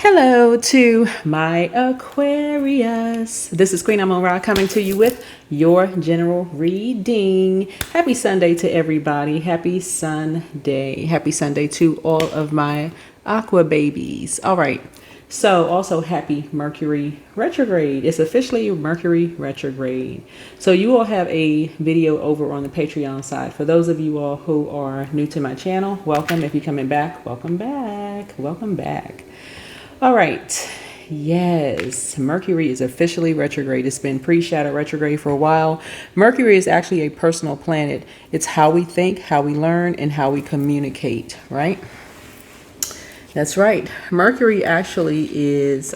Hello to my Aquarius. This is Queen Amon-Ra coming to you with your general reading. Happy Sunday to everybody. Happy Sunday. Happy Sunday to all of my Aqua babies. All right. So also happy Mercury retrograde. It's officially Mercury retrograde. So you all have a video over on the Patreon side. For those of you all who are new to my channel, welcome. If you're coming back, welcome back. Welcome back. All right. Yes, Mercury is officially retrograde. It's been pre-shadow retrograde for a while. Mercury is actually a personal planet. It's how we think, how we learn, and how we communicate, right? That's right. Mercury actually is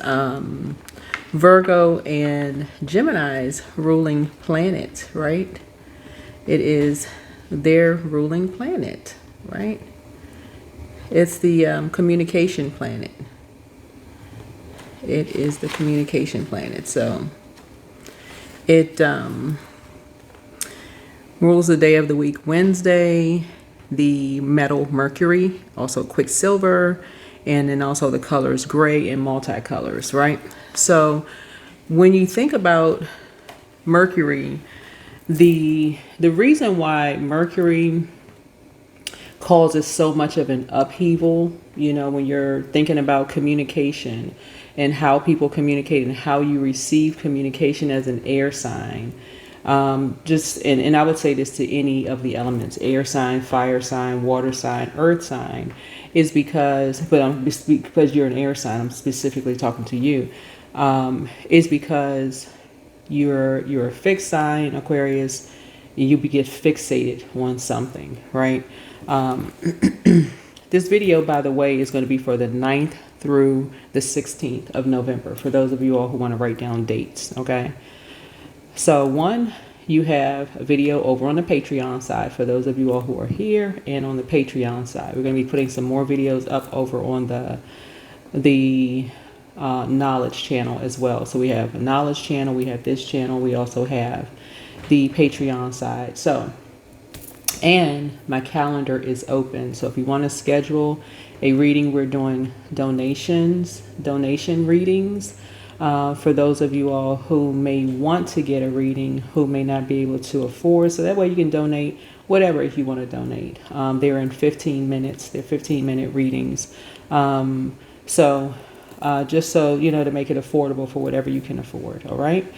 Virgo and Gemini's ruling planet, right? It is their ruling planet, right? It's the communication planet. It is the communication planet. So it rules the day of the week, Wednesday, the metal Mercury, also Quicksilver, and then also the colors gray and multicolors, right? So when you think about Mercury, the reason why Mercury causes so much of an upheaval, you know, when you're thinking about communication and how people communicate and how you receive communication as an air sign, and I would say this to any of the elements, air sign, fire sign, water sign, earth sign, is because you're an air sign, I'm specifically talking to you, is because you're a fixed sign, Aquarius, and you get fixated on something, right? This video, by the way, is going to be for the 9th through the 16th of November, for those of you all who want to write down dates, okay? So one, you have a video over on the Patreon side for those of you all who are here, and on the Patreon side. We're going to be putting some more videos up over on the knowledge channel as well. So we have a knowledge channel, we have this channel, we also have the Patreon side. So, and my calendar is open. So if you want to schedule a reading, we're doing donation readings. For those of you all who may want to get a reading, who may not be able to afford. So that way you can donate whatever if you want to donate. They're in 15 minutes. They're 15-minute readings. Just so, you know, to make it affordable for whatever you can afford. All right.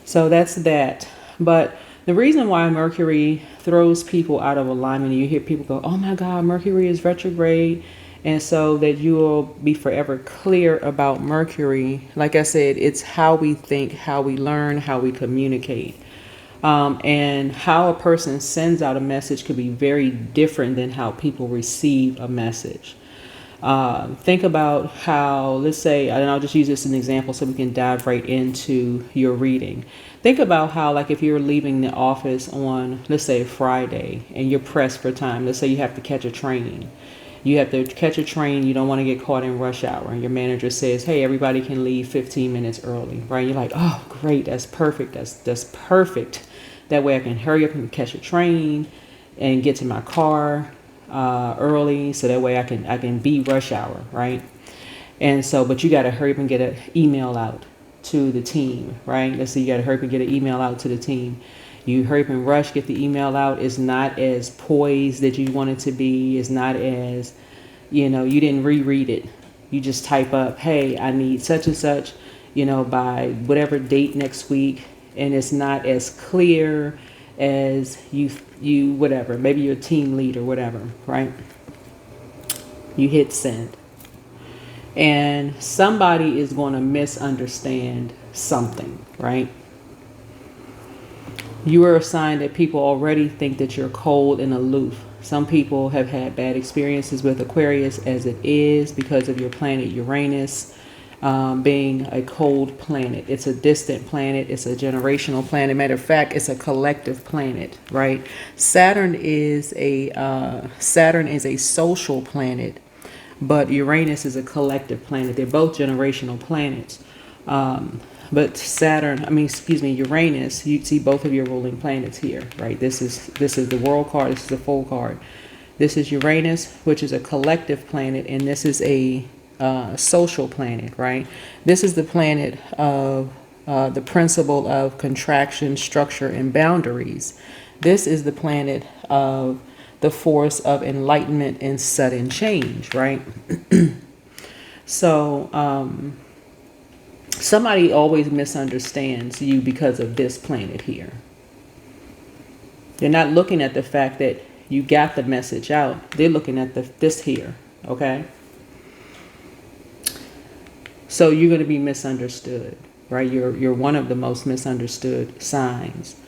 So that's that. But the reason why Mercury throws people out of alignment, you hear people go, oh my God, Mercury is retrograde. And so that you will be forever clear about Mercury. Like I said, it's how we think, how we learn, how we communicate. And how a person sends out a message could be very different than how people receive a message. Think about how, let's say, and I'll just use this as an example so we can dive right into your reading. Think about how, like, if you're leaving the office on, let's say, Friday, and you're pressed for time. Let's say you have to catch a train. You have to catch a train. You don't want to get caught in rush hour. And your manager says, hey, everybody can leave 15 minutes early, right? You're like, oh, great. That's perfect. That's perfect. That way I can hurry up and catch a train and get to my car early. So that way I can beat rush hour, right? And so, but you got to hurry up and get an email out to the team, right? Let's say you got to hurry up and get an email out to the team. You hurry up and rush, get the email out. It's not as poised that you want it to be. It's not as, you know, you didn't reread it. You just type up, hey, I need such and such, you know, by whatever date next week. And it's not as clear as you whatever, maybe your team lead or whatever, right? You hit send. And somebody is going to misunderstand something, right? You are a sign that people already think that you're cold and aloof. Some people have had bad experiences with Aquarius as it is because of your planet Uranus being a cold planet. It's a distant planet. It's a generational planet. Matter of fact, it's a collective planet, right? Saturn is a social planet, but Uranus is a collective planet. They're both generational planets. But Uranus, you see both of your ruling planets here, right? This is the world card. This is the full card. This is Uranus, which is a collective planet, and this is a social planet, right? This is the planet of the principle of contraction, structure, and boundaries. This is the planet of the force of enlightenment and sudden change, right? So somebody always misunderstands you because of this planet here. They're not looking at the fact that you got the message out. They're looking at this here, okay? So you're going to be misunderstood, right? You're one of the most misunderstood signs.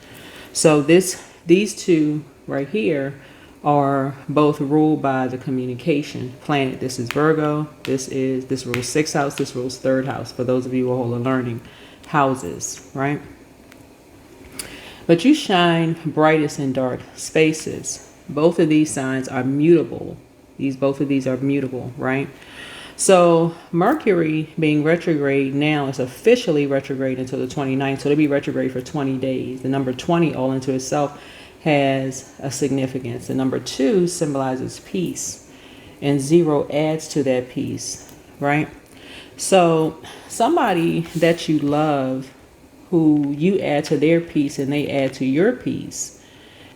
So these two right here are both ruled by the communication planet. This is Virgo. This rules 6th house. This rules 3rd house. For those of you who are learning houses, right? But you shine brightest in dark spaces. Both of these signs are mutable. Both of these are mutable, right? So Mercury being retrograde now is officially retrograde until the 29th. So it'll be retrograde for 20 days. The number 20 all into itself has a significance. The number 2 symbolizes peace, and 0 adds to that peace, right? So somebody that you love, who you add to their peace and they add to your peace,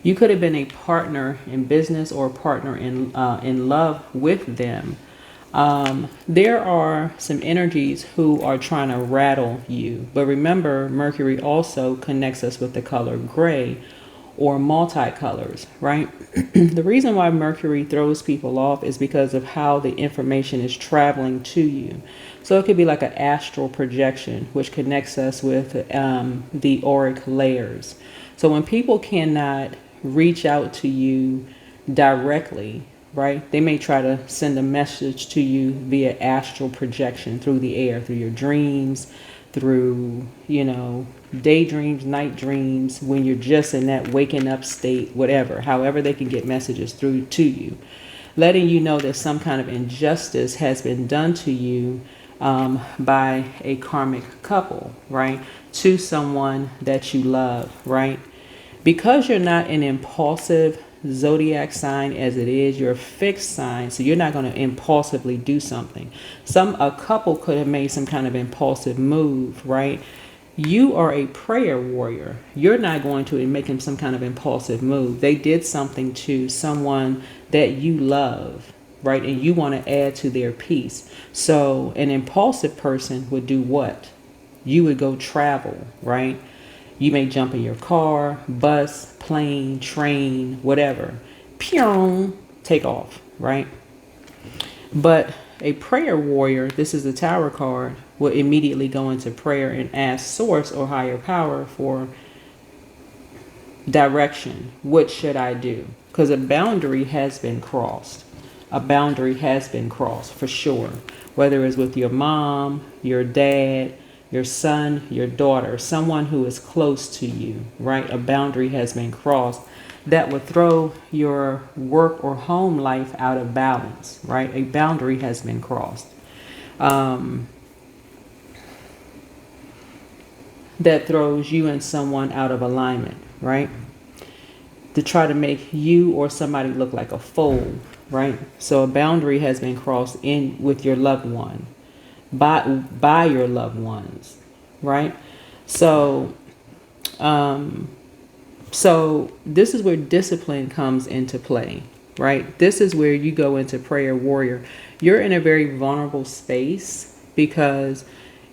you could have been a partner in business or a partner in love with them. There are some energies who are trying to rattle you, but remember, Mercury also connects us with the color gray or multicolors, right? The reason why Mercury throws people off is because of how the information is traveling to you. So it could be like an astral projection, which connects us with the auric layers. So when people cannot reach out to you directly, right, they may try to send a message to you via astral projection through the air, through your dreams, through, daydreams, night dreams, when you're just in that waking up state, whatever, however they can get messages through to you, letting you know that some kind of injustice has been done to you by a karmic couple, right, to someone that you love, right? Because you're not an impulsive zodiac sign as it is, you're a fixed sign, so you're not going to impulsively do something. A couple could have made some kind of impulsive move, right? You are a prayer warrior. You're not going to make them some kind of impulsive move. They did something to someone that you love, right? And you want to add to their peace. So an impulsive person would do what? You would go travel, right? You may jump in your car, bus, plane, train, whatever. Pew, take off, right? But a prayer warrior, this is the Tower card, will immediately go into prayer and ask Source or higher power for direction. What should I do? Because a boundary has been crossed. A boundary has been crossed for sure. Whether it's with your mom, your dad, your son, your daughter, someone who is close to you, right? A boundary has been crossed that would throw your work or home life out of balance, right? A boundary has been crossed. That throws you and someone out of alignment, right? To try to make you or somebody look like a fool, right? So a boundary has been crossed in with your loved one, by your loved ones, right? So this is where discipline comes into play, right? This is where you go into prayer warrior. You're in a very vulnerable space because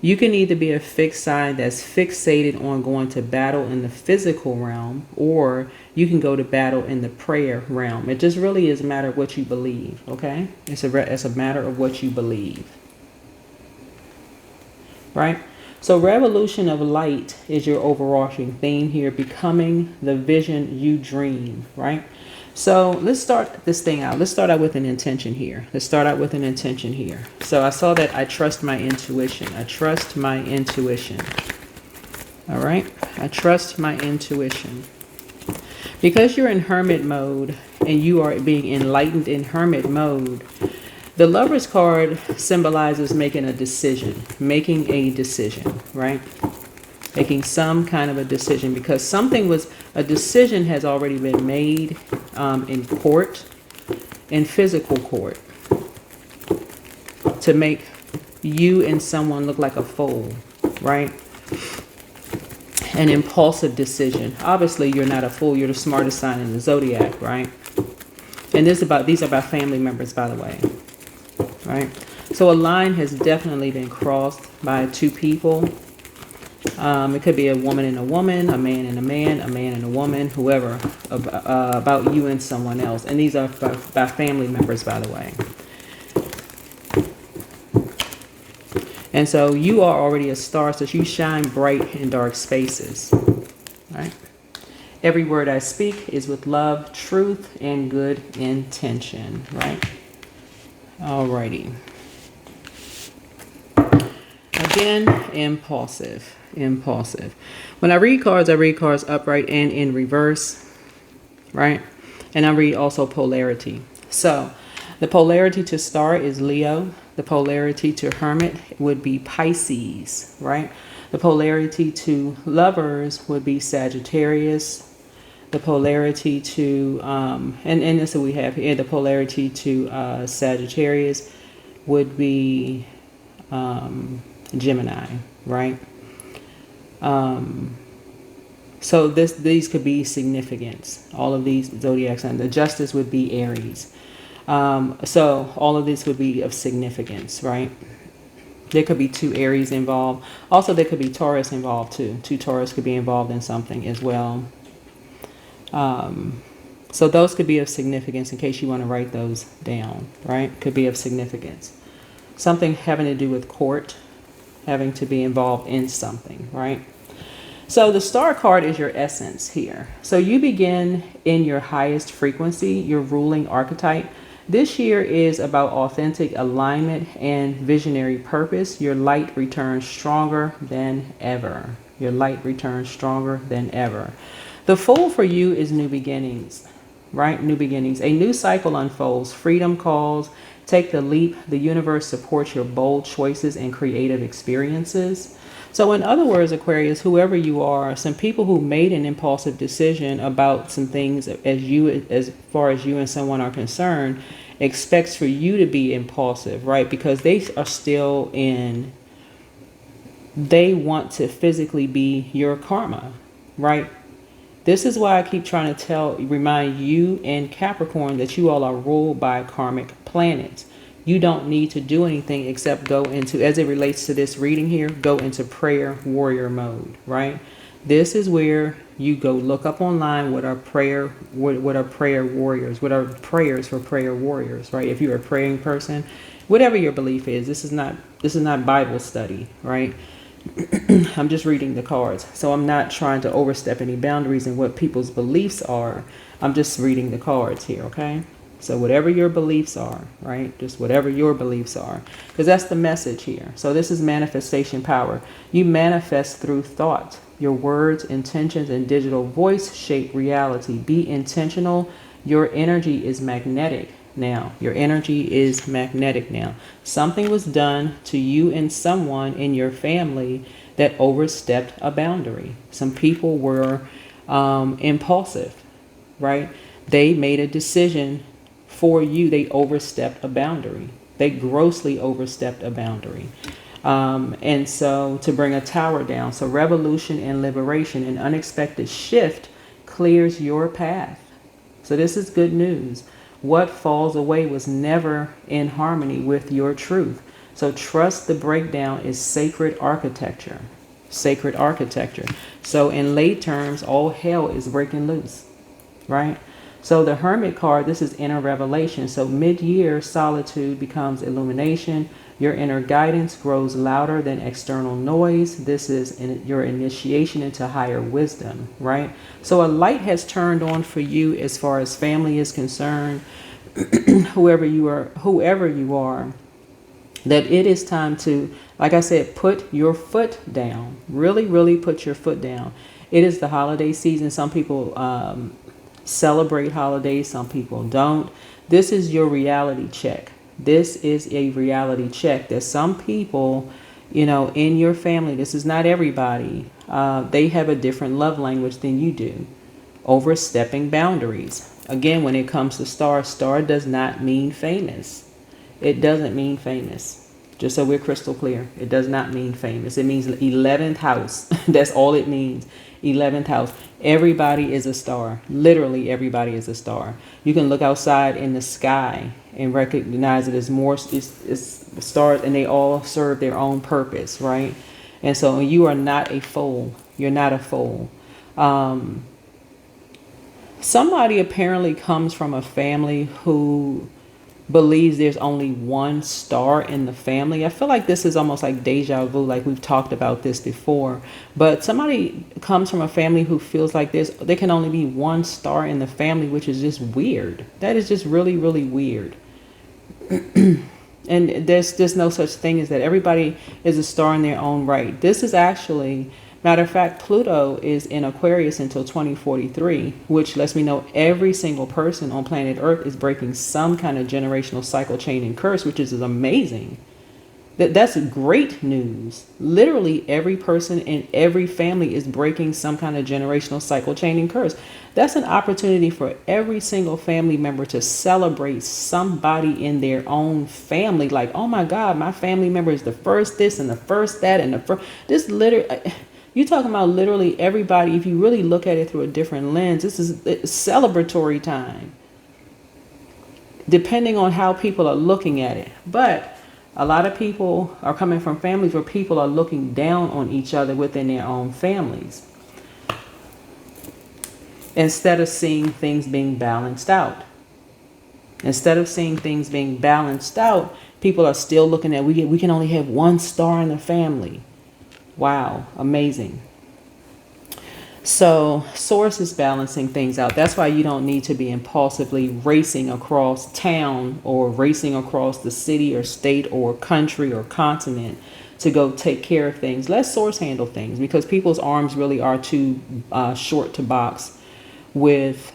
you can either be a fixed sign that's fixated on going to battle in the physical realm, or you can go to battle in the prayer realm. It just really is a matter of what you believe, okay? It's a matter of what you believe, right? So revolution of light is your overarching theme here, becoming the vision you dream, right? So let's start this thing out. Let's start out with an intention here. So I saw that I trust my intuition. I trust my intuition. All right. I trust my intuition. Because you're in hermit mode and you are being enlightened in hermit mode, the Lover's card symbolizes making a decision, right? Making some kind of a decision, because a decision has already been made in court, in physical court. to make you and someone look like a fool, right? An impulsive decision. Obviously, you're not a fool. You're the smartest sign in the zodiac, right? And these are about family members, by the way, right? So a line has definitely been crossed by two people. It could be a woman and a woman, a man and a man, a man and a woman, whoever, about you and someone else. And these are by family members, by the way. And so you are already a star, so you shine bright in dark spaces, right? Every word I speak is with love, truth, and good intention, right? Alrighty. Again, impulsive. When I read cards upright and in reverse, right? And I read also polarity. So the polarity to star is Leo. The polarity to hermit would be Pisces, right? The polarity to lovers would be Sagittarius. The polarity to, and this is what we have here, the polarity to Sagittarius would be Gemini, right? So these could be significance. All of these zodiac signs. The justice would be Aries. So all of this would be of significance, right? There could be two Aries involved. Also, there could be Taurus involved too. Two Taurus could be involved in something as well. So those could be of significance in case you want to write those down, right? Could be of significance. Something having to do with court, having to be involved in something, right? So the star card is your essence here. So you begin in your highest frequency, your ruling archetype. This year is about authentic alignment and visionary purpose. Your light returns stronger than ever. Your light returns stronger than ever. The Fool for you is new beginnings, right? New beginnings. A new cycle unfolds. Freedom calls. Take the leap. The universe supports your bold choices and creative experiences. So in other words, Aquarius, whoever you are, some people who made an impulsive decision about some things as far as you and someone are concerned, expects for you to be impulsive, right? Because they are still they want to physically be your karma, right? This is why I keep trying to remind you and Capricorn that you all are ruled by karmic planets. You don't need to do anything except go into, as it relates to this reading here, go into prayer warrior mode, right? This is where you go look up online what are prayer warriors, what are prayers for prayer warriors, right? If you're a praying person, whatever your belief is, this is not Bible study, right? I'm just reading the cards. So I'm not trying to overstep any boundaries in what people's beliefs are. I'm just reading the cards here, okay? So whatever your beliefs are, right? Just whatever your beliefs are. Because that's the message here. So this is manifestation power. You manifest through thought. Your words, intentions, and digital voice shape reality. Be intentional. Your energy is magnetic now. Your energy is magnetic now. Something was done to you and someone in your family that overstepped a boundary. Some people were impulsive, right? They made a decision for you. They overstepped a boundary. They grossly overstepped a boundary. And so to bring a tower down. So revolution and liberation, an unexpected shift clears your path. So this is good news. What falls away was never in harmony with your truth. So trust the breakdown is sacred architecture. Sacred architecture. So in lay terms, all hell is breaking loose, right? So the Hermit card, this is inner revelation. So mid-year solitude becomes illumination. Your inner guidance grows louder than external noise. This is your initiation into higher wisdom, right? So a light has turned on for you as far as family is concerned. whoever you are, that it is time to, like I said, put your foot down. Really, really put your foot down. It is the holiday season. Some people celebrate holidays, some people don't. This is your reality check. This is a reality check that some people, in your family, this is not everybody, they have a different love language than you do. Overstepping boundaries. Again, when it comes to star does not mean famous. It doesn't mean famous. Just so we're crystal clear. It does not mean famous. It means 11th house. That's all it means. 11th house. Everybody is a star. Literally everybody is a star. You can look outside in the sky and recognize it as more it's stars, and they all serve their own purpose, right? And so you are not a fool. You're not a fool. Somebody apparently comes from a family who believes there's only one star in the family. I feel like this is almost like deja vu, like we've talked about this before. But somebody comes from a family who feels like there can only be one star in the family, which is just weird. That is just really, really weird. And there's no such thing as that. Everybody is a star in their own right. This is actually, matter of fact, Pluto is in Aquarius until 2043, which lets me know every single person on planet Earth is breaking some kind of generational cycle, chain, and curse, which is amazing. That's great news. Literally every person in every family is breaking some kind of generational cycle, chain, and curse. That's an opportunity for every single family member to celebrate somebody in their own family. Like, oh my God, my family member is the first this and the first that and the first this. Literally, you're talking about literally everybody. If you really look at it through a different lens, this is celebratory time, depending on how people are looking at it. But a lot of people are coming from families where people are looking down on each other within their own families, instead of seeing things being balanced out. Instead of seeing things being balanced out, people are still looking at, we can only have one star in the family. Wow, amazing. So Source is balancing things out. That's why you don't need to be impulsively racing across town or racing across the city or state or country or continent to go take care of things. Let Source handle things, because people's arms really are too short to box with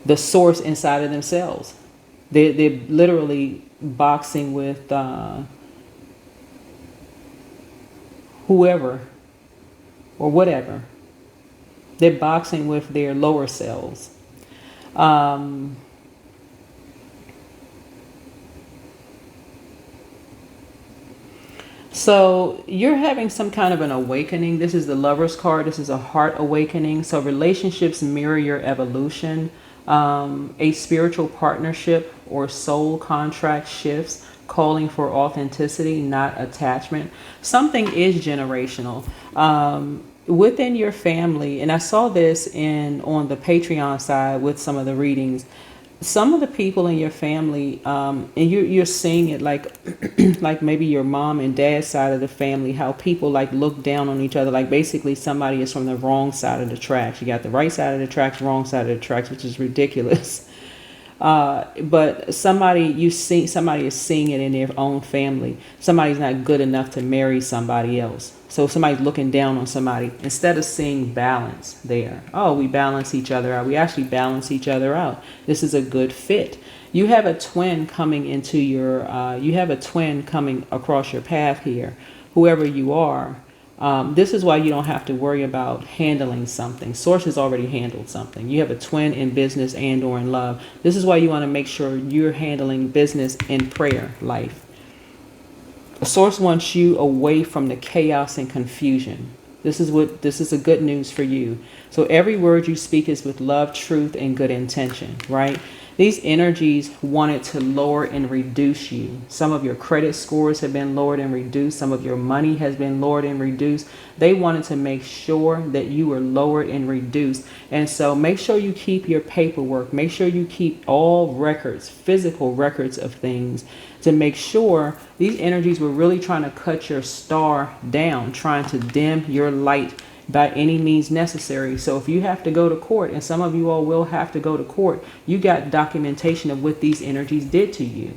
the Source inside of themselves. They're literally boxing with whoever or whatever. They're boxing with their lower selves. So you're having some kind of an awakening. This is the Lover's card. This is a heart awakening. So relationships mirror your evolution. A spiritual partnership or soul contract shifts, calling for authenticity, not attachment. Something is generational within your family. And I saw this on the Patreon side with some of the readings. Some of the people in your family, and you're seeing it like like maybe your mom and dad's side of the family, how people like look down on each other. Like basically somebody is from the wrong side of the tracks. You got the right side of the tracks, wrong side of the tracks, which is ridiculous. But somebody is seeing it in their own family. Somebody's not good enough to marry somebody else. So somebody's looking down on somebody instead of seeing balance there. Oh, we balance each other out. We actually balance each other out. This is a good fit. You have a twin coming into you have a twin coming across your path here, whoever you are. This is why you don't have to worry about handling something. Source has already handled something. You have a twin in business and or in love. This is why you want to make sure you're handling business and prayer life. Source wants you away from the chaos and confusion. This is a good news for you. So every word you speak is with love, truth, and good intention, right? These energies wanted to lower and reduce you. Some of your credit scores have been lowered and reduced. Some of your money has been lowered and reduced. They wanted to make sure that you were lowered and reduced. And so make sure you keep your paperwork. Make sure you keep all records, physical records of things, to make sure these energies were really trying to cut your star down, trying to dim your light by any means necessary. So if you have to go to court, and some of you all will have to go to court, you got documentation of what these energies did to you.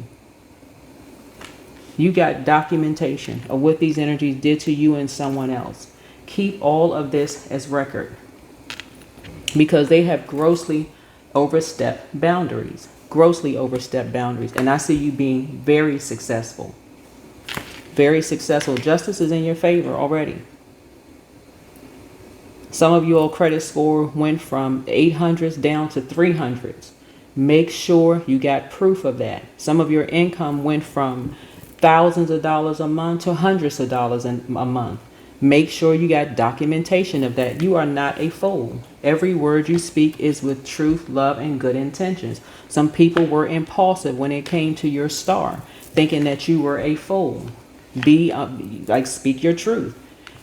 You got documentation of what these energies did to you and someone else. Keep all of this as record, because they have grossly overstepped boundaries. Grossly overstepped boundaries. And I see you being very successful. Very successful. Justice is in your favor already. Some of you all credit score went from 800s down to 300s. Make sure you got proof of that. Some of your income went from thousands of dollars a month to hundreds of dollars a month. Make sure you got documentation of that. You are not a fool. Every word you speak is with truth, love, and good intentions. Some people were impulsive when it came to your star, thinking that you were a fool. Speak your truth.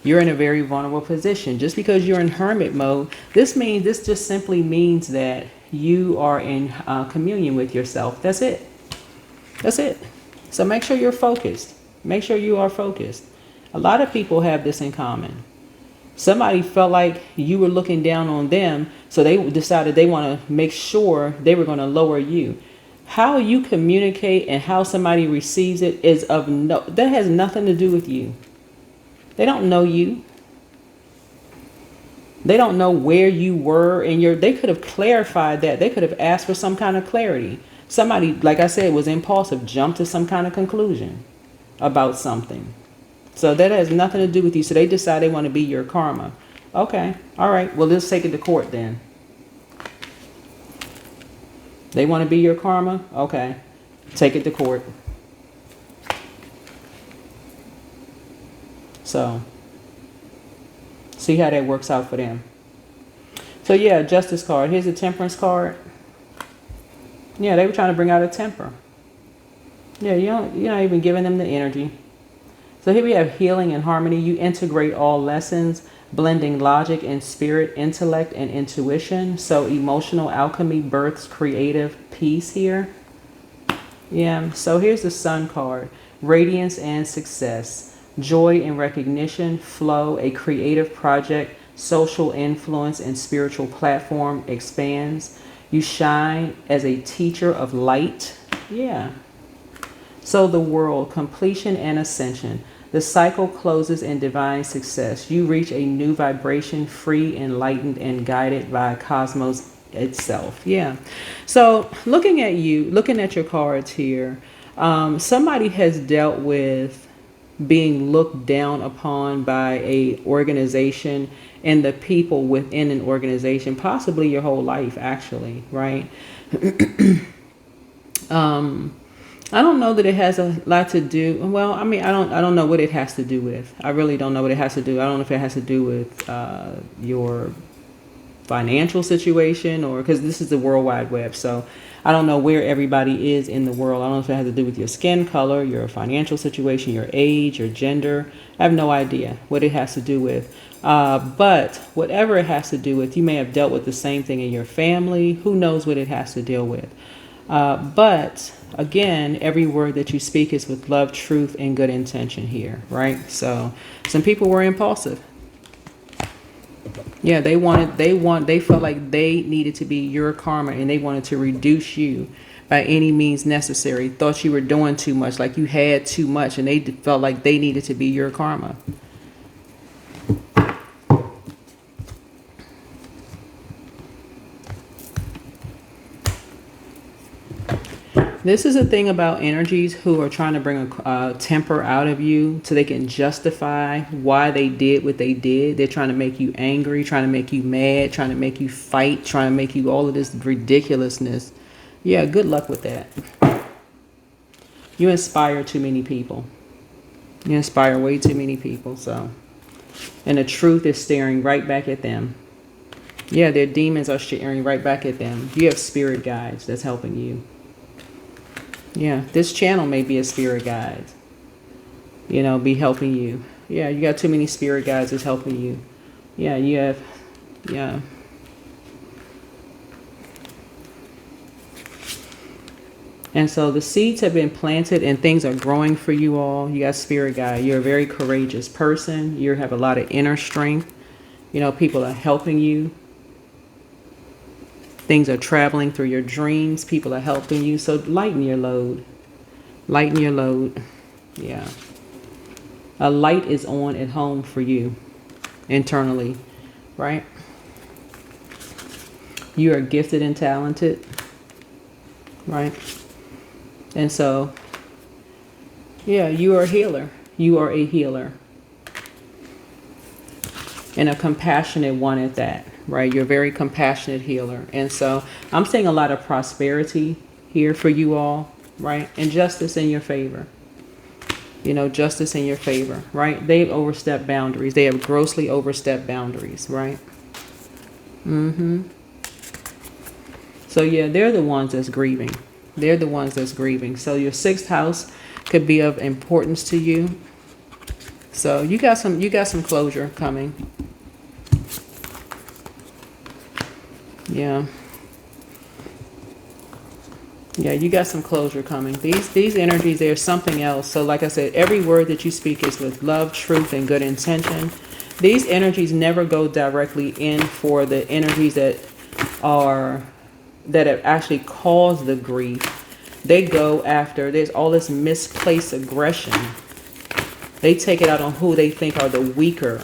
You're in a very vulnerable position. Just because you're in hermit mode, this just simply means that you are in communion with yourself. That's it. That's it. So make sure you're focused. Make sure you are focused. A lot of people have this in common. Somebody felt like you were looking down on them, so they decided they want to make sure they were going to lower you. How you communicate and how somebody receives it that has nothing to do with you. They don't know you. They don't know where you were they could have clarified that. They could have asked for some kind of clarity. Somebody, like I said, was impulsive, jumped to some kind of conclusion about something. So that has nothing to do with you. So they decide they want to be your karma. Okay. All right. Well, let's take it to court then. They want to be your karma? Okay. Take it to court. So, see how that works out for them. So yeah, Justice card. Here's a Temperance card. Yeah, they were trying to bring out a temper. Yeah, you're not even giving them the energy. So here we have healing and harmony. You integrate all lessons, blending logic and spirit, intellect and intuition. So emotional alchemy births creative peace here. Yeah, so here's the Sun card. Radiance and success. Joy and recognition, flow, a creative project, social influence and spiritual platform expands. You shine as a teacher of light. Yeah. So the world, completion and ascension. The cycle closes in divine success. You reach a new vibration, free, enlightened, and guided by cosmos itself. Yeah. So looking at your cards here, somebody has dealt with being looked down upon by a organization and the people within an organization, possibly your whole life, actually, right? I don't know that it has a lot to do. Well, I mean, I don't know what it has to do with. I really don't know what it has to do. I don't know if it has to do with your financial situation, or because this is the World Wide Web. So I don't know where everybody is in the world. I don't know if it has to do with your skin color, your financial situation, your age, your gender. I have no idea what it has to do with. But whatever it has to do with, you may have dealt with the same thing in your family. Who knows what it has to deal with? But again, every word that you speak is with love, truth, and good intention here, right? So some people were impulsive. Yeah, they felt like they needed to be your karma, and they wanted to reduce you by any means necessary. Thought you were doing too much, like you had too much, and they felt like they needed to be your karma. This is a thing about energies who are trying to bring a temper out of you so they can justify why they did what they did. They're trying to make you angry, trying to make you mad, trying to make you fight, trying to make you all of this ridiculousness. Yeah, good luck with that. You inspire too many people. You inspire way too many people. So, and the truth is staring right back at them. Yeah, their demons are staring right back at them. You have spirit guides that's helping you. Yeah, this channel may be a spirit guide, be helping you. Yeah, you got too many spirit guides that's helping you. Yeah, you have, yeah. And so the seeds have been planted and things are growing for you all. You got spirit guide. You're a very courageous person. You have a lot of inner strength. People are helping you. Things are traveling through your dreams. People are helping you. So lighten your load. Lighten your load. Yeah. A light is on at home for you internally, right? You are gifted and talented, right? And so, yeah, you are a healer. You are a healer. And a compassionate one at that. right? You're a very compassionate healer. And so I'm seeing a lot of prosperity here for you all, right? And justice in your favor. You know, justice in your favor, right? They've overstepped boundaries. They have grossly overstepped boundaries, right? So yeah, they're the ones that's grieving. They're the ones that's grieving. So your 6th house could be of importance to you. So you got some closure coming. Yeah. Yeah, you got some closure coming. These energies, there's something else. So like I said, every word that you speak is with love, truth, and good intention. These energies never go directly in for the energies that have actually caused the grief. They go after, there's all this misplaced aggression. They take it out on who they think are the weaker.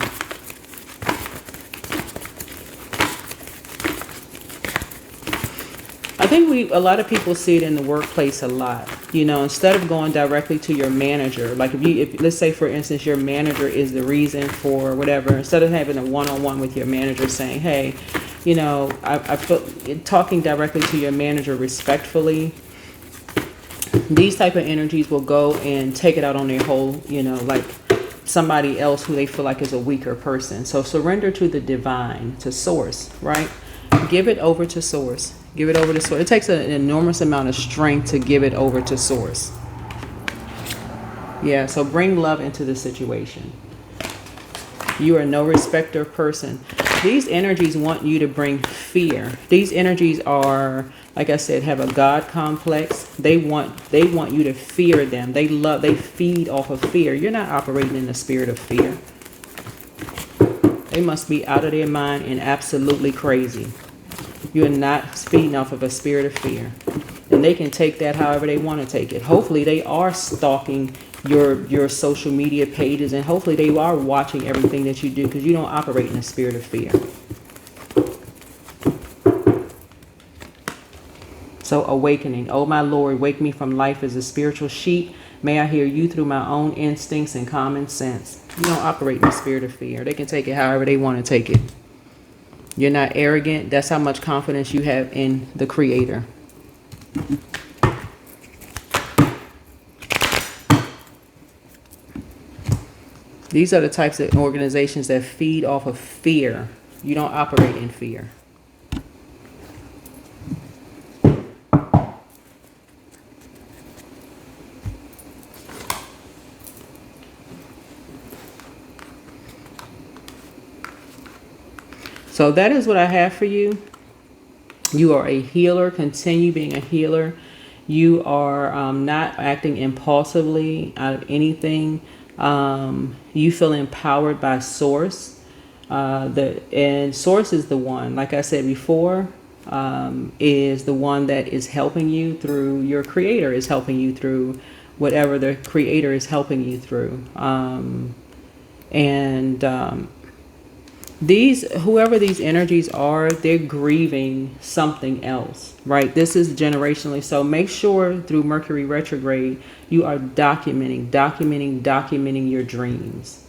I think a lot of people see it in the workplace a lot. You know, instead of going directly to your manager, like if let's say for instance your manager is the reason for whatever, instead of having a one-on-one with your manager saying, hey, you know, I feel, talking directly to your manager respectfully, these type of energies will go and take it out on their whole, you know, like somebody else who they feel like is a weaker person. So surrender to the divine, to source, right? Give it over to source. Give it over to source. It takes an enormous amount of strength to give it over to source. Yeah, so bring love into the situation. You are no respecter of person. These energies want you to bring fear. These energies are, like I said, have a God complex. They want you to fear them. They feed off of fear. You're not operating in the spirit of fear. They must be out of their mind and absolutely crazy. You are not feeding off of a spirit of fear. And they can take that however they want to take it. Hopefully they are stalking your social media pages, and hopefully they are watching everything that you do, because you don't operate in a spirit of fear. So awakening. Oh my Lord, wake me from life as a spiritual sheep. May I hear you through my own instincts and common sense. You don't operate in the spirit of fear. They can take it however they want to take it. You're not arrogant. That's how much confidence you have in the Creator. These are the types of organizations that feed off of fear. You don't operate in fear. So that is what I have for you. You are a healer. Continue being a healer. You are not acting impulsively out of anything. You feel empowered by source. And source is the one, like I said before, is the one that is helping you through. Your Creator is helping you through whatever the Creator is helping you through. Whoever these energies are, they're grieving something else, right? This is generationally. So make sure through Mercury retrograde, you are documenting your dreams.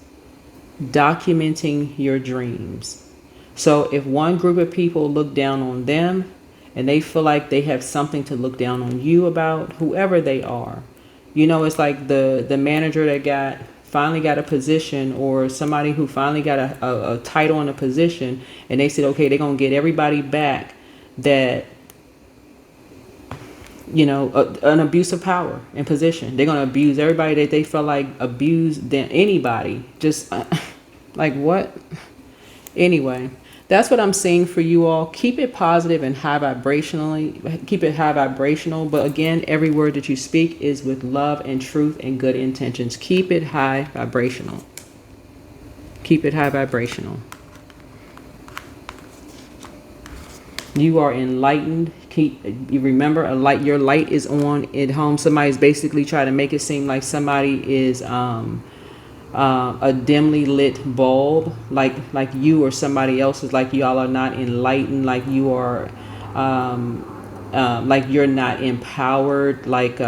Documenting your dreams. So if one group of people look down on them and they feel like they have something to look down on you about, whoever they are, you know, it's like the manager that finally got a position, or somebody who finally got a title and a position, and they said, okay, they're going to get everybody back that, you know, an abuse of power and position. They're going to abuse everybody that they feel like abused anybody. Just like what? Anyway, that's what I'm seeing for you all. Keep it positive and high vibrationally. Keep it high vibrational. But again, every word that you speak is with love and truth and good intentions. Keep it high vibrational. Keep it high vibrational. You are enlightened. You remember your light is on at home. Somebody's basically trying to make it seem like somebody is a dimly lit bulb, like you or somebody else is like y'all are not enlightened, like you are like you're not empowered, like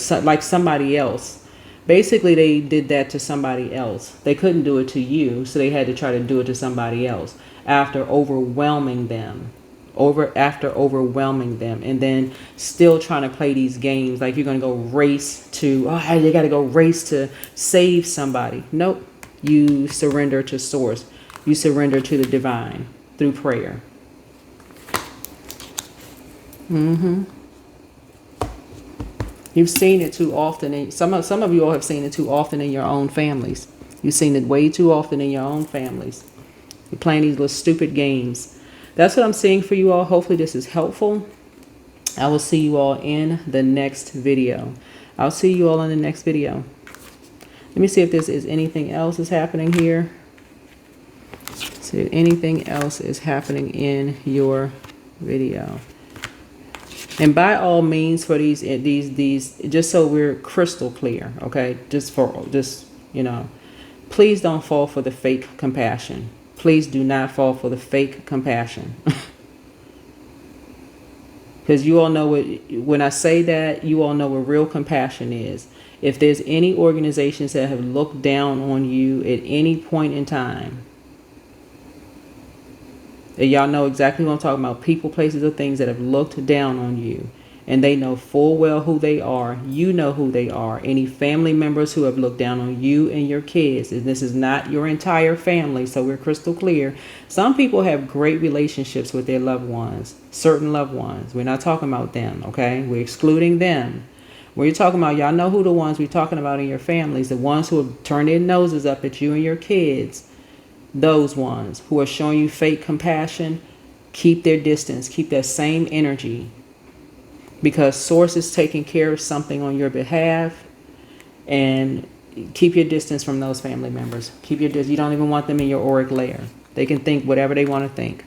somebody else. Basically, they did that to somebody else. They couldn't do it to you, so they had to try to do it to somebody else after overwhelming them. After overwhelming them, and then still trying to play these games like you're going to go race to, oh, you got to go race to save somebody. Nope. You surrender to source. You surrender to the divine through prayer. You've seen it too often. And some of you all have seen it too often in your own families. You've seen it way too often in your own families. You're playing these little stupid games. That's what I'm seeing for you all. Hopefully this is helpful. I will see you all in the next video. I'll see you all in the next video. Let me see if this is anything else is happening here. See if anything else is happening in your video. And by all means, for these, just so we're crystal clear, okay? Just you know, please don't fall for the fake compassion. Please do not fall for the fake compassion. Because you all know what, when I say that, you all know what real compassion is. If there's any organizations that have looked down on you at any point in time, and y'all know exactly what I'm talking about, people, places, or things that have looked down on you, and they know full well who they are. You know who they are. Any family members who have looked down on you and your kids, and this is not your entire family, so we're crystal clear. Some people have great relationships with their loved ones, certain loved ones. We're not talking about them, okay? We're excluding them. We're talking about, y'all know who the ones we're talking about in your families, the ones who have turned their noses up at you and your kids. Those ones who are showing you fake compassion, keep their distance, keep that same energy. Because source is taking care of something on your behalf, and keep your distance from those family members. Keep your distance. You don't even want them in your auric layer. They can think whatever they want to think.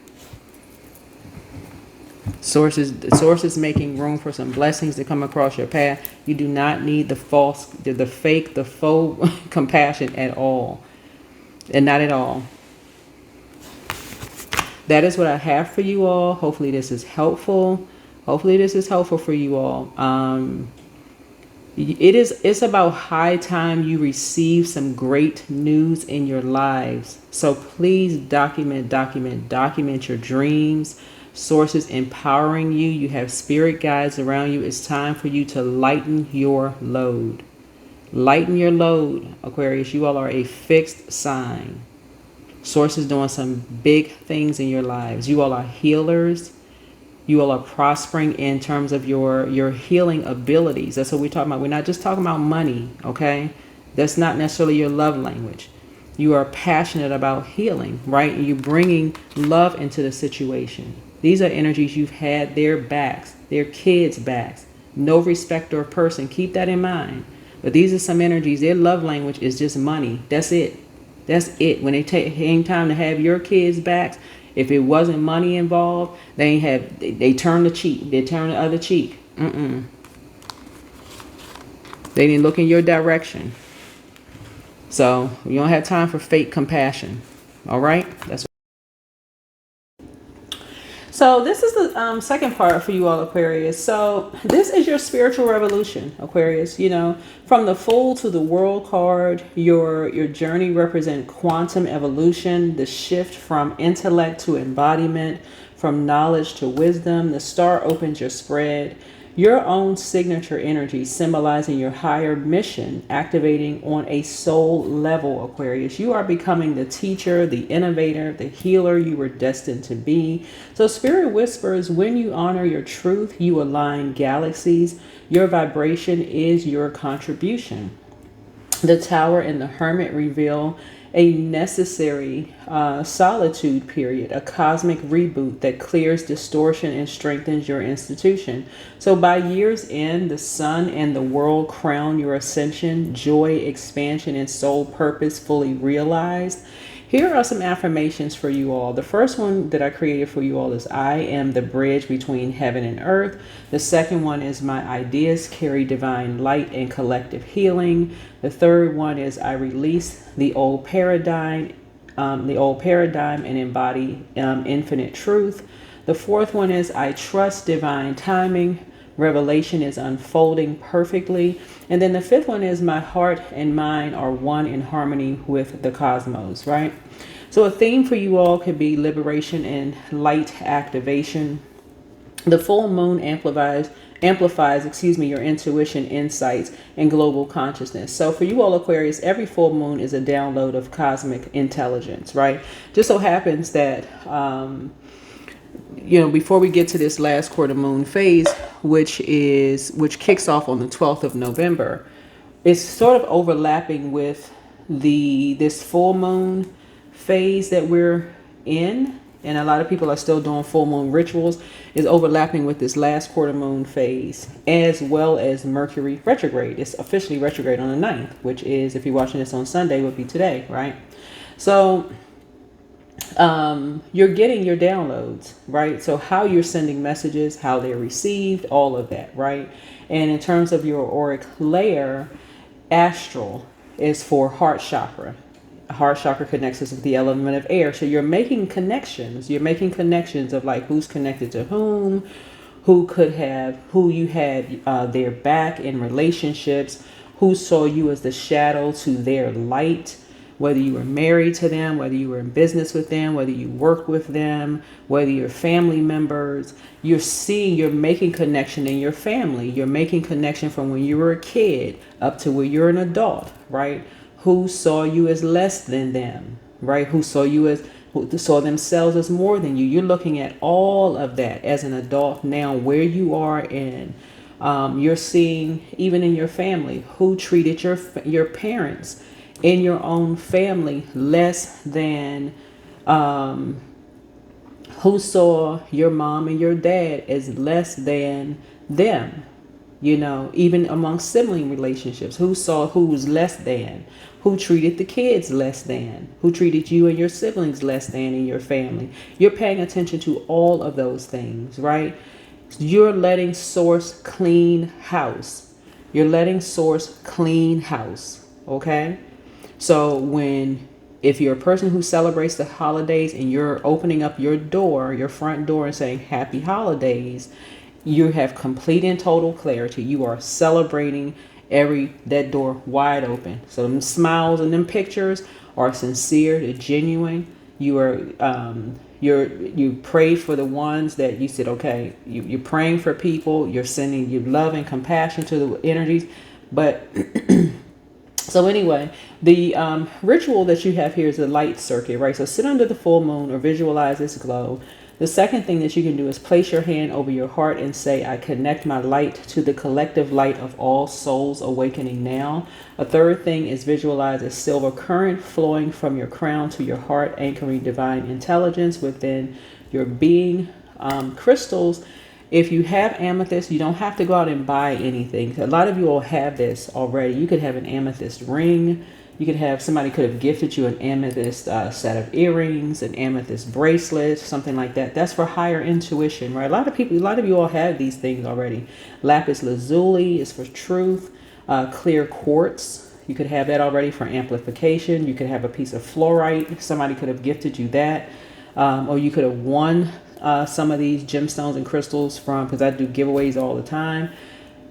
Source is making room for some blessings to come across your path. You do not need the false, the fake, the faux compassion at all. And not at all. That is what I have for you all. Hopefully this is helpful. Hopefully this is helpful for you all. It's about high time you receive some great news in your lives. So please document your dreams. Sources empowering you. You have spirit guides around you. It's time for you to lighten your load. Lighten your load, Aquarius. You all are a fixed sign. Source is doing some big things in your lives. You all are healers. You all are prospering in terms of your healing abilities. That's what we're talking about. We're not just talking about money, okay? That's not necessarily your love language. You are passionate about healing, right? And you're bringing love into the situation. These are energies you've had their backs, their kids' backs. No respecter of person. Keep that in mind. But these are some energies. Their love language is just money. That's it. That's it. When they came time to have your kids' backs, if it wasn't money involved, they turn the cheek. They turn the other cheek. They didn't look in your direction. So you don't have time for fake compassion. All right. So this is the second part for you all, Aquarius. So this is your spiritual revolution, Aquarius. You know, from the Fool to the World card, your journey represents quantum evolution, the shift from intellect to embodiment, from knowledge to wisdom. The star opens your spread. Your own signature energy symbolizing your higher mission, activating on a soul level, Aquarius. You are becoming the teacher, the innovator, the healer you were destined to be. So Spirit whispers, when you honor your truth, you align galaxies. Your vibration is your contribution. The Tower and the Hermit reveal a necessary solitude period, a cosmic reboot that clears distortion and strengthens your institution. So by year's end, the sun and the world crown your ascension, joy, expansion, and soul purpose fully realized. Here are some affirmations for you all. The first one that I created for you all is I am the bridge between heaven and earth. The second one is my ideas carry divine light and collective healing. The third one is I release the old paradigm and embody infinite truth. The fourth one is I trust divine timing Revelation is unfolding perfectly. And then the fifth one is my heart and mind are one in harmony with the cosmos, right? So a theme for you all could be liberation and light activation. The full moon amplifies, your intuition, insights, and global consciousness. So for you all Aquarius, every full moon is a download of cosmic intelligence, right? Just so happens that before we get to this last quarter moon phase, which kicks off on the 12th of November, it's sort of overlapping with this full moon phase that we're in, and a lot of people are still doing full moon rituals, is overlapping with this last quarter moon phase, as well as Mercury retrograde. It's officially retrograde on the 9th, which is, if you're watching this on Sunday, would be today, right? So you're getting your downloads, right? So how you're sending messages, how they're received, all of that, right? And in terms of your auric layer, astral is for heart chakra. Heart chakra connects us with the element of air. So you're making connections. You're making connections of like who's connected to whom, who you had their back in relationships, who saw you as the shadow to their light, whether you were married to them, whether you were in business with them, whether you worked with them, whether you're family members. You're making connection in your family. You're making connection from when you were a kid up to when you're an adult, right? Who saw you as less than them, right? Who saw themselves as more than you. You're looking at all of that as an adult now, where you are in. You're seeing, even in your family, who treated your parents in your own family less than, who saw your mom and your dad as less than them. Even among sibling relationships, who saw who was less than, who treated the kids less than, who treated you and your siblings less than in your family. You're paying attention to all of those things, right? You're letting source clean house. You're letting source clean house, okay? So if you're a person who celebrates the holidays and you're opening up your front door and saying happy holidays, you have complete and total clarity. You are celebrating that door wide open. So them smiles and them pictures are sincere, they're genuine. You prayed for the ones that you said, okay, you're praying for people, you're sending your love and compassion to the energies. But so anyway, the ritual that you have here is a light circuit, right? So sit under the full moon or visualize this glow. The second thing that you can do is place your hand over your heart and say, I connect my light to the collective light of all souls awakening now. A third thing is visualize a silver current flowing from your crown to your heart, anchoring divine intelligence within your being. Crystals, if you have amethyst, you don't have to go out and buy anything. A lot of you all have this already. You could have an amethyst ring. Somebody could have gifted you an amethyst set of earrings, an amethyst bracelet, something like that. That's for higher intuition, right? A lot of you all have these things already. Lapis lazuli is for truth. Clear quartz, you could have that already for amplification. You could have a piece of fluorite. Somebody could have gifted you that. Or you could have won some of these gemstones and crystals because I do giveaways all the time.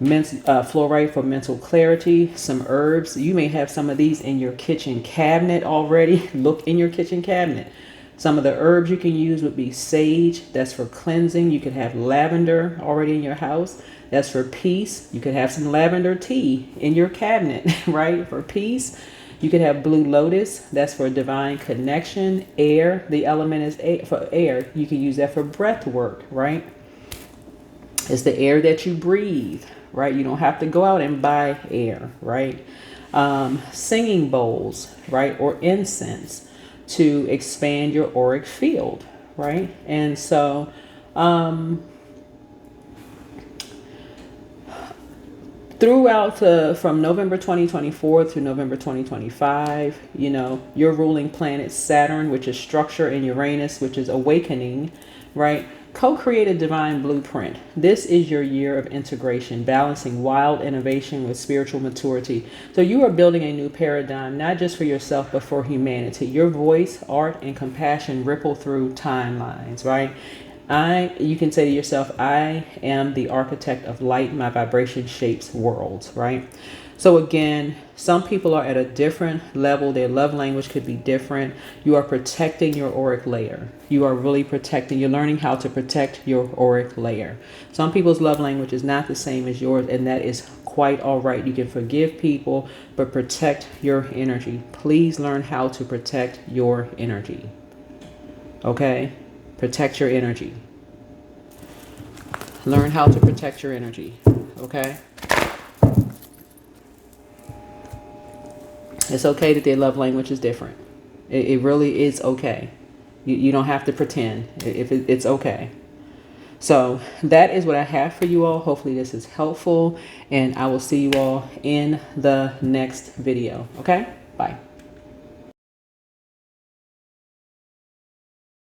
Fluorite for mental clarity. Some herbs, you may have some of these in your kitchen cabinet already. Look in your kitchen cabinet. Some of the herbs you can use would be sage, that's for cleansing. You could have lavender already in your house, that's for peace. You could have some lavender tea in your cabinet, right, for peace. You could have blue lotus, that's for divine connection. Air, the element is for air. You can use that for breath work, right? It's the air that you breathe, right? You don't have to go out and buy air, right? Singing bowls, right? Or incense to expand your auric field, right? And so, from November 2024 through November 2025, your ruling planet Saturn, which is structure, and Uranus, which is awakening, right? Co-create a divine blueprint. This is your year of integration, balancing wild innovation with spiritual maturity. So you are building a new paradigm, not just for yourself, but for humanity. Your voice, art, and compassion ripple through timelines, right? You can say to yourself, I am the architect of light. My vibration shapes worlds, right? So again, some people are at a different level. Their love language could be different. You are protecting your auric layer. You are really protecting. You're learning how to protect your auric layer. Some people's love language is not the same as yours, and that is quite all right. You can forgive people, but protect your energy. Please learn how to protect your energy. Okay? Protect your energy. Learn how to protect your energy. Okay? It's okay that their love language is different. It really is okay. You don't have to pretend. It's okay. So that is what I have for you all. Hopefully this is helpful, and I will see you all in the next video. Okay? Bye.